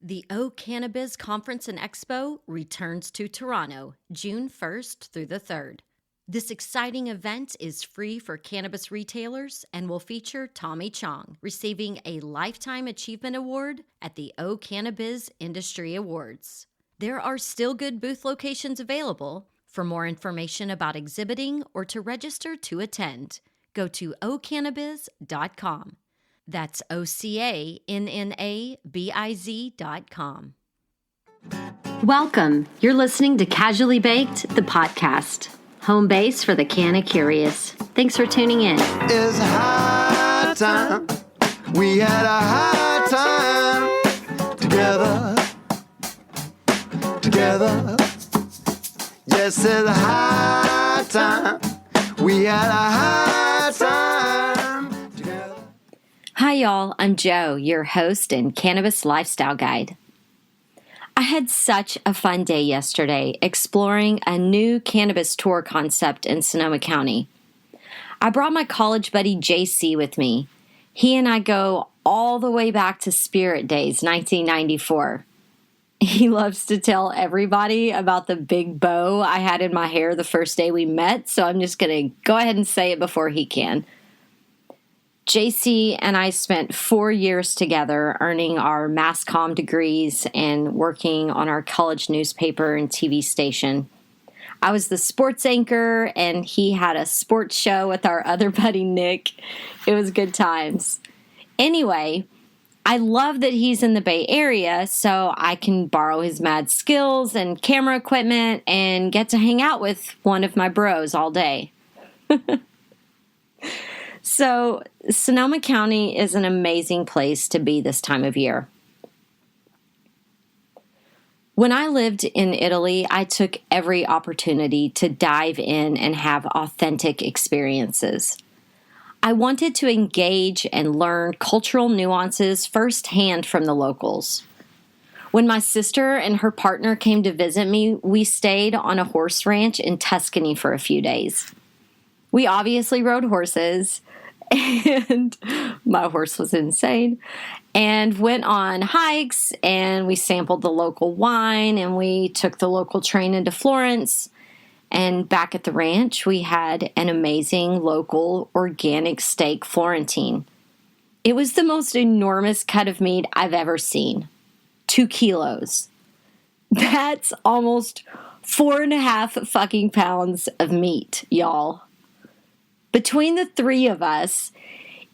The Cannabis Conference and Expo returns to Toronto, June 1st through the 3rd. This exciting event is free for cannabis retailers and will feature Tommy Chong receiving a Lifetime Achievement Award at the Cannabis Industry Awards. There are still good booth locations available. For more information about exhibiting or to register to attend, go to ocannabis.com. That's OCANNABIZ.com. Welcome. You're listening to Casually Baked, the podcast. Home base for the canna curious. Thanks for tuning in. It's high time. We had a high time together. Yes, it's high time. We had a high time together. Hi, y'all. I'm Joe, your host and cannabis lifestyle guide. I had such a fun day yesterday exploring a new cannabis tour concept in Sonoma County. I brought my college buddy JC with me. He and I go all the way back to Spirit Days, 1994. He loves to tell everybody about the big bow I had in my hair the first day we met, so I'm just going to go ahead and say it before he can. JC and I spent 4 years together earning our mass comm degrees and working on our college newspaper and TV station. I was the sports anchor and he had a sports show with our other buddy Nick. It was good times. Anyway, I love that he's in the Bay Area so I can borrow his mad skills and camera equipment and get to hang out with one of my bros all day. So, Sonoma County is an amazing place to be this time of year. When I lived in Italy, I took every opportunity to dive in and have authentic experiences. I wanted to engage and learn cultural nuances firsthand from the locals. When my sister and her partner came to visit me, we stayed on a horse ranch in Tuscany for a few days. We obviously rode horses, and my horse was insane, and went on hikes, and we sampled the local wine, and we took the local train into Florence. And back at the ranch, we had an amazing local organic steak Florentine. It was the most enormous cut of meat I've ever seen. 2 kilos. That's almost 4.5 fucking pounds of meat, y'all. Between the three of us,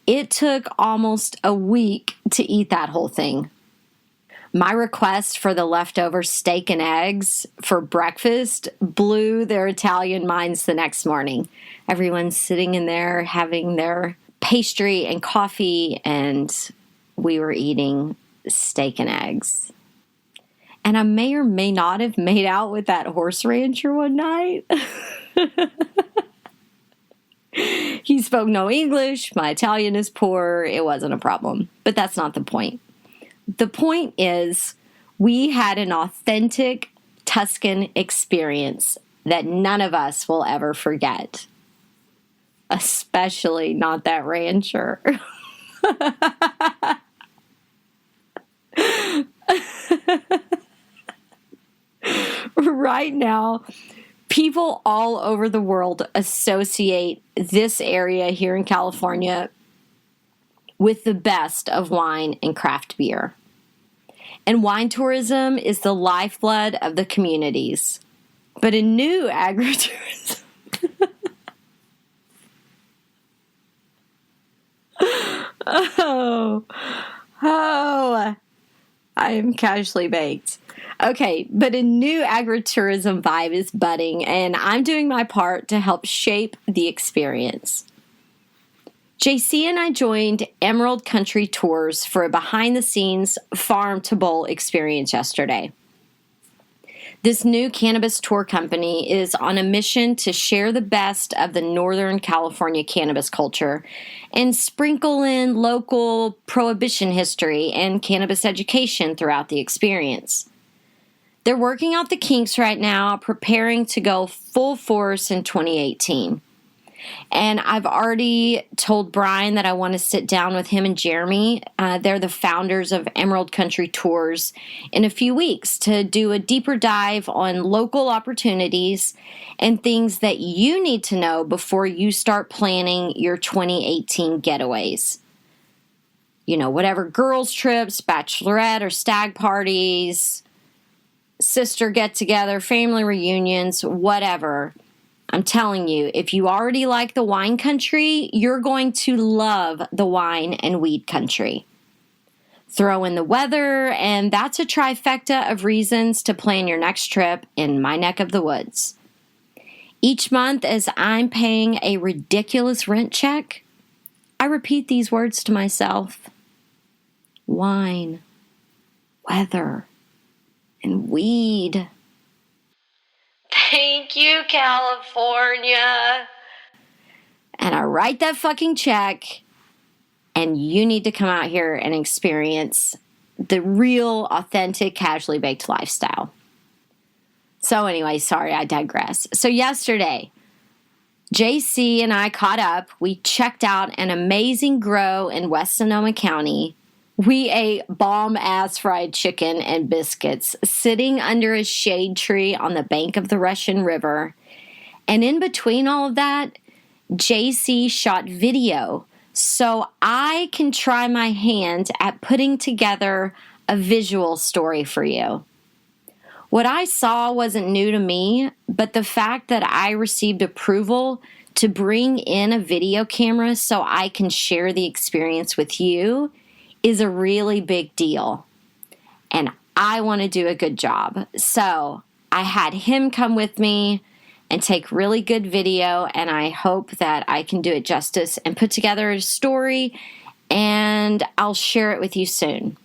it took almost a week to eat that whole thing. My request for the leftover steak and eggs for breakfast blew their Italian minds the next morning. Everyone's sitting in there having their pastry and coffee, and we were eating steak and eggs. And I may or may not have made out with that horse rancher one night. He spoke no English. My Italian is poor. It wasn't a problem. But that's not the point. The point is we had an authentic Tuscan experience that none of us will ever forget. Especially not that rancher. Right now, people all over the world associate this area here in California with the best of wine and craft beer. And wine tourism is the lifeblood of the communities. But a new agritourism... I am casually baked. Okay, but a new agritourism vibe is budding, and I'm doing my part to help shape the experience. JC and I joined Emerald Country Tours for a behind-the-scenes farm-to-bowl experience yesterday. This new cannabis tour company is on a mission to share the best of the Northern California cannabis culture and sprinkle in local prohibition history and cannabis education throughout the experience. They're working out the kinks right now, preparing to go full force in 2018. And I've already told Brian that I want to sit down with him and Jeremy. They're the founders of Emerald Country Tours in a few weeks to do a deeper dive on local opportunities and things that you need to know before you start planning your 2018 getaways. You know, whatever girls' trips, bachelorette or stag parties, sister get-together, family reunions, whatever. I'm telling you, if you already like the wine country, you're going to love the wine and weed country. Throw in the weather, and that's a trifecta of reasons to plan your next trip in my neck of the woods. Each month, as I'm paying a ridiculous rent check, I repeat these words to myself. Wine, weather, and weed. Thank you, California. And I write that fucking check, and you need to come out here and experience the real, authentic, casually baked lifestyle. So anyway, sorry, I digress. So yesterday, JC and I caught up. We checked out an amazing grow in West Sonoma County. We ate bomb-ass fried chicken and biscuits sitting under a shade tree on the bank of the Russian River. And in between all of that, JC shot video so I can try my hand at putting together a visual story for you. What I saw wasn't new to me, but the fact that I received approval to bring in a video camera so I can share the experience with you is a really big deal. And I want to do a good job. So I had him come with me and take really good video, and I hope that I can do it justice and put together a story, and I'll share it with you soon.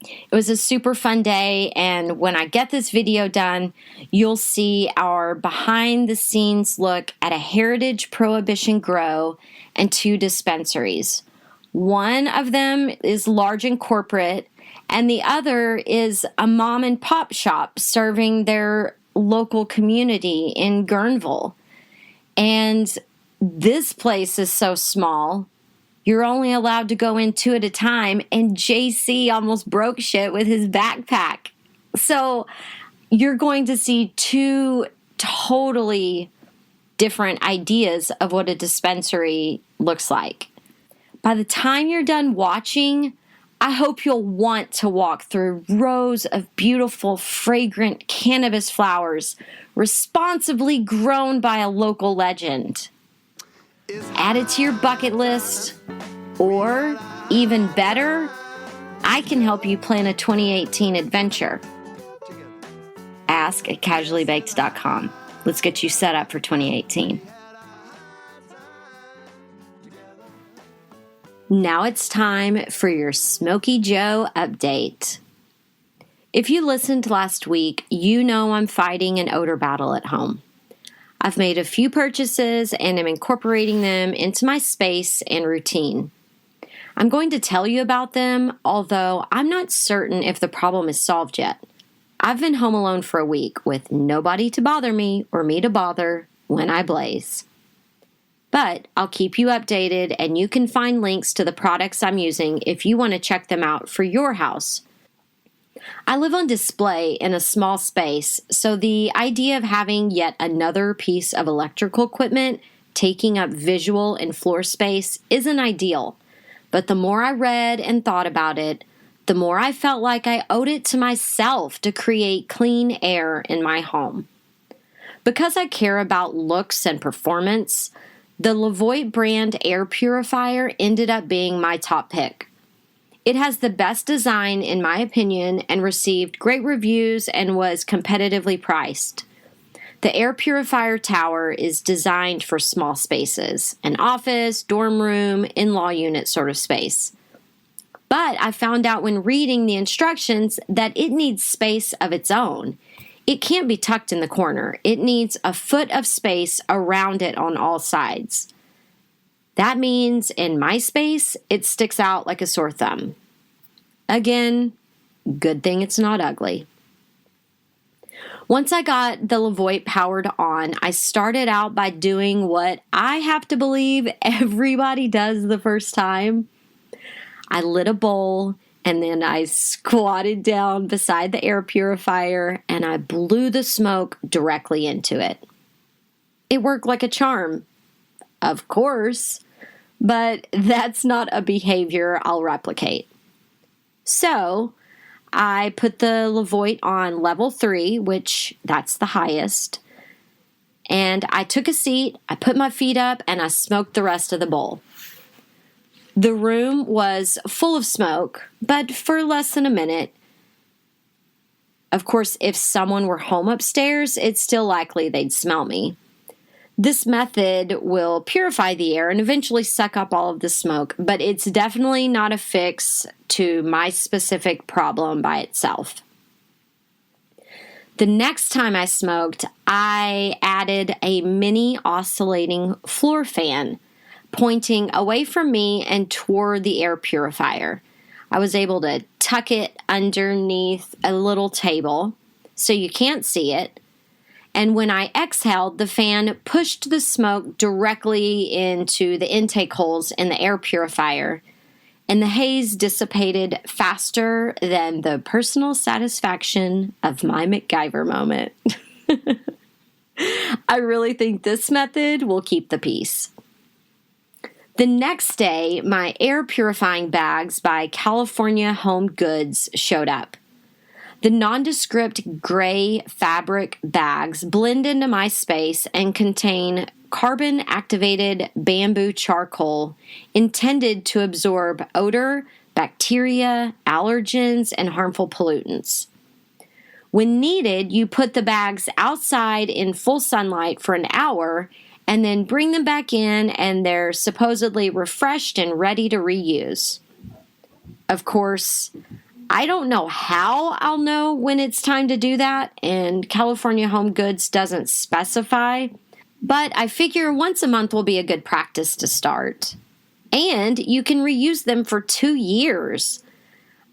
It was a super fun day, and when I get this video done, you'll see our behind-the-scenes look at a heritage prohibition grow and 2 dispensaries. One of them is large and corporate, and the other is a mom and pop shop serving their local community in Guerneville. And this place is so small, you're only allowed to go in 2 at a time, and JC almost broke shit with his backpack. So you're going to see 2 totally different ideas of what a dispensary looks like. By the time you're done watching, I hope you'll want to walk through rows of beautiful, fragrant cannabis flowers responsibly grown by a local legend. Add it to your bucket list, or even better, I can help you plan a 2018 adventure. Ask at casuallybaked.com. Let's get you set up for 2018. Now it's time for your Smokey Joe update. If you listened last week, you know I'm fighting an odor battle at home. I've made a few purchases and am incorporating them into my space and routine. I'm going to tell you about them, although I'm not certain if the problem is solved yet. I've been home alone for a week with nobody to bother me or me to bother when I blaze. But I'll keep you updated, and you can find links to the products I'm using if you want to check them out for your house. I live on display in a small space, so the idea of having yet another piece of electrical equipment taking up visual and floor space isn't ideal. But the more I read and thought about it, the more I felt like I owed it to myself to create clean air in my home. Because I care about looks and performance, the Levoit brand air purifier ended up being my top pick. It has the best design in my opinion and received great reviews and was competitively priced. The air purifier tower is designed for small spaces, an office, dorm room, in-law unit sort of space. But I found out when reading the instructions that it needs space of its own. It can't be tucked in the corner. It needs a foot of space around it on all sides. That means in my space, it sticks out like a sore thumb. Again, good thing it's not ugly. Once I got the Levoit powered on, I started out by doing what I have to believe everybody does the first time. I lit a bowl and then I squatted down beside the air purifier and I blew the smoke directly into it. It worked like a charm, of course, but that's not a behavior I'll replicate. So I put the Levoit on level 3, which that's the highest, and I took a seat, I put my feet up, and I smoked the rest of the bowl. The room was full of smoke, but for less than a minute. Of course, if someone were home upstairs, it's still likely they'd smell me. This method will purify the air and eventually suck up all of the smoke, but it's definitely not a fix to my specific problem by itself. The next time I smoked, I added a mini oscillating floor fan, pointing away from me and toward the air purifier. I was able to tuck it underneath a little table so you can't see it. And when I exhaled, the fan pushed the smoke directly into the intake holes in the air purifier, and the haze dissipated faster than the personal satisfaction of my MacGyver moment. I really think this method will keep the peace. The next day, my air purifying bags by California Home Goods showed up. The nondescript gray fabric bags blend into my space and contain carbon-activated bamboo charcoal intended to absorb odor, bacteria, allergens, and harmful pollutants. When needed, you put the bags outside in full sunlight for an hour and then bring them back in, and they're supposedly refreshed and ready to reuse. Of course, I don't know how I'll know when it's time to do that, and California Home Goods doesn't specify, but I figure once a month will be a good practice to start. And you can reuse them for 2 years.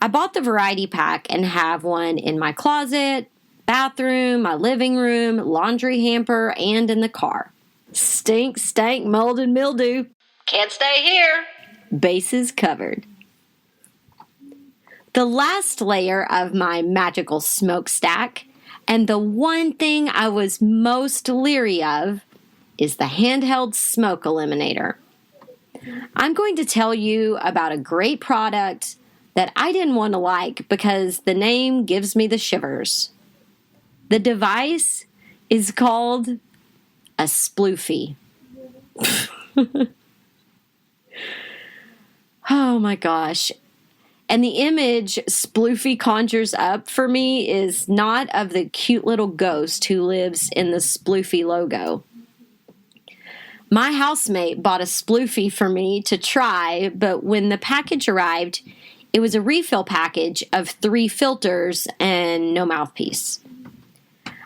I bought the variety pack and have one in my closet, bathroom, my living room, laundry hamper, and in the car. Stink, stank, mold, and mildew. Can't stay here. Bases covered. The last layer of my magical smokestack, and the one thing I was most leery of, is the handheld smoke eliminator. I'm going to tell you about a great product that I didn't want to like because the name gives me the shivers. The device is called a sploofie. Oh my gosh. And the image sploofie conjures up for me is not of the cute little ghost who lives in the sploofie logo. My housemate bought a sploofie for me to try, but when the package arrived, it was a refill package of 3 filters and no mouthpiece.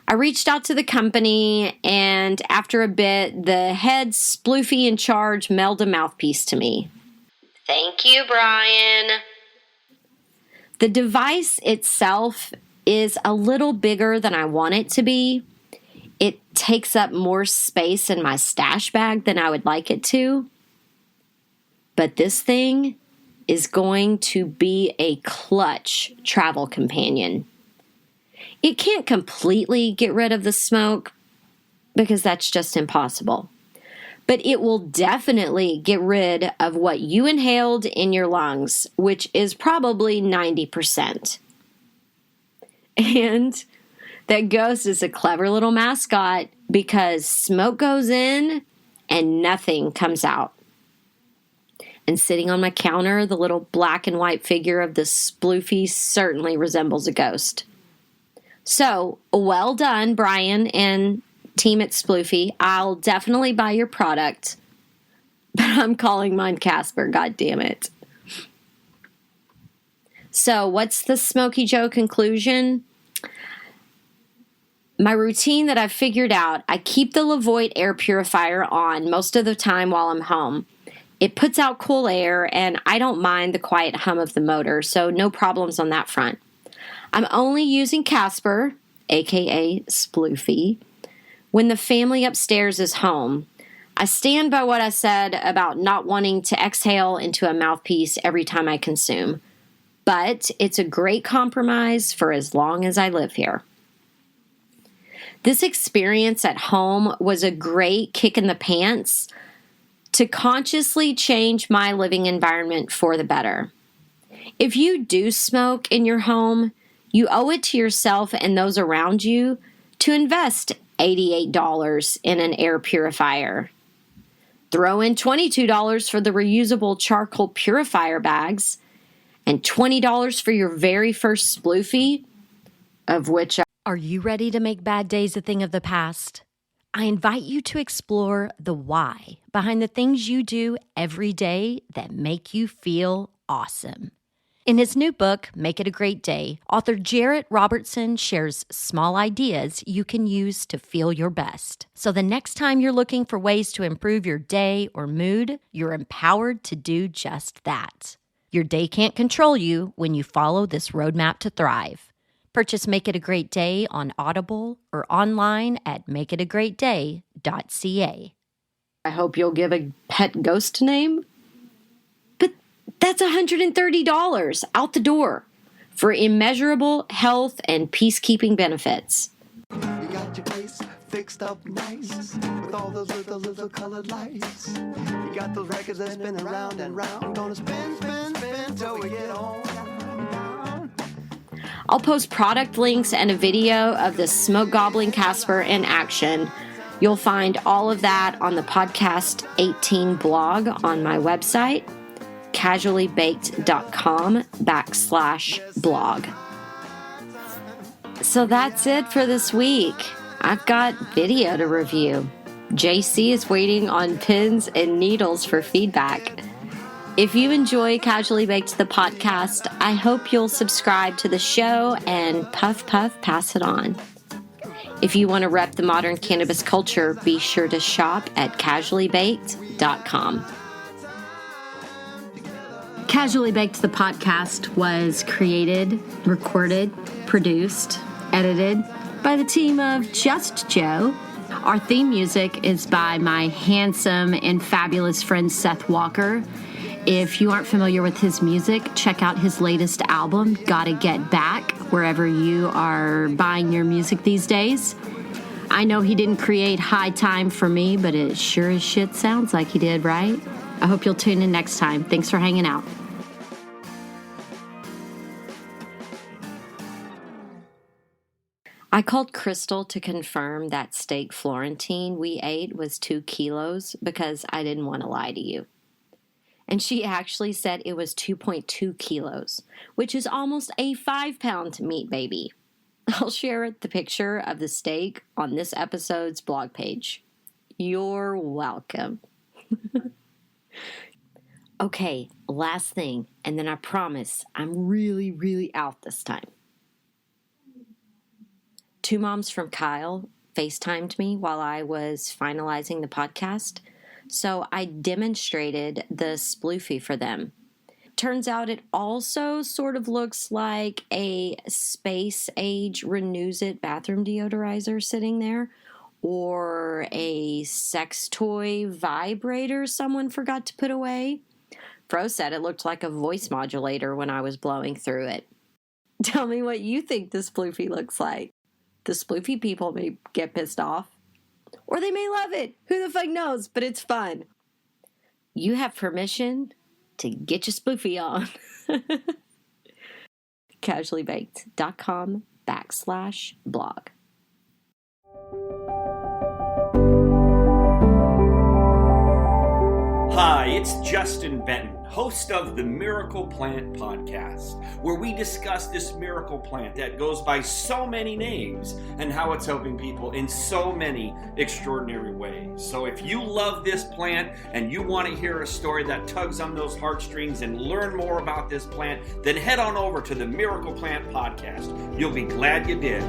I reached out to the company, and after a bit, the head sploofie in charge mailed a mouthpiece to me. Thank you, Brian. The device itself is a little bigger than I want it to be. It takes up more space in my stash bag than I would like it to. But this thing is going to be a clutch travel companion. It can't completely get rid of the smoke because that's just impossible. But it will definitely get rid of what you inhaled in your lungs, which is probably 90%. And that ghost is a clever little mascot because smoke goes in and nothing comes out. And sitting on my counter, the little black and white figure of the sploofie certainly resembles a ghost. So, well done, Brian and team at Sploofie. I'll definitely buy your product, but I'm calling mine Casper, god damn it. So what's the Smokey Joe conclusion? My routine that I've figured out, I keep the Levoit air purifier on most of the time while I'm home. It puts out cool air, and I don't mind the quiet hum of the motor, so no problems on that front. I'm only using Casper, aka Sploofy, when the family upstairs is home. I stand by what I said about not wanting to exhale into a mouthpiece every time I consume, but it's a great compromise for as long as I live here. This experience at home was a great kick in the pants to consciously change my living environment for the better. If you do smoke in your home, you owe it to yourself and those around you to invest $88 in an air purifier. Throw in $22 for the reusable charcoal purifier bags and $20 for your very first sploofy, of which Are you ready to make bad days a thing of the past? I invite you to explore the why behind the things you do every day that make you feel awesome. In his new book, Make It a Great Day, author Jarrett Robertson shares small ideas you can use to feel your best. So the next time you're looking for ways to improve your day or mood, you're empowered to do just that. Your day can't control you when you follow this roadmap to thrive. Purchase Make It a Great Day on Audible or online at makeitagreatday.ca. I hope you'll give a pet ghost name. But that's $130 out the door for immeasurable health and peacekeeping benefits. You got your place fixed up nice with all those little colored lights. You got those records that spin around and round. Gonna spin till we get home. I'll post product links and a video of the smoke gobbling Casper in action. You'll find all of that on the Potcast 18 blog on my website, casuallybaked.com/blog. So that's it for this week. I've got video to review. JC is waiting on pins and needles for feedback. If you enjoy Casually Baked the podcast, I hope you'll subscribe to the show and puff pass it on. If you want to rep the modern cannabis culture, be sure to shop at casuallybaked.com. Casually Baked the podcast was created, recorded, produced, edited by the team of Just Joe. Our theme music is by my handsome and fabulous friend Seth Walker. If you aren't familiar with his music, check out his latest album, Gotta Get Back, wherever you are buying your music these days. I know he didn't create High Time for me, but it sure as shit sounds like he did, right? I hope you'll tune in next time. Thanks for hanging out. I called Crystal to confirm that steak Florentine we ate was 2 kilos because I didn't want to lie to you. And she actually said it was 2.2 kilos, which is almost a 5-pound meat baby. I'll share the picture of the steak on this episode's blog page. You're welcome. Okay, last thing, and then I promise I'm really out this time. 2 moms from Kyle FaceTimed me while I was finalizing the podcast. So I demonstrated the sploofy for them. Turns out it also sort of looks like a space age Renews It bathroom deodorizer sitting there, or a sex toy vibrator someone forgot to put away. Fro said it looked like a voice modulator when I was blowing through it. Tell me what you think the sploofy looks like. The sploofy people may get pissed off. Or they may love it. Who the fuck knows? But it's fun. You have permission to get your sploofy on. casuallybaked.com/blog. Hi, it's Justin Benton, host of the Miracle Plant Podcast, where we discuss this miracle plant that goes by so many names and how it's helping people in so many extraordinary ways. So if you love this plant and you want to hear a story that tugs on those heartstrings and learn more about this plant, then head on over to the Miracle Plant Podcast. You'll be glad you did.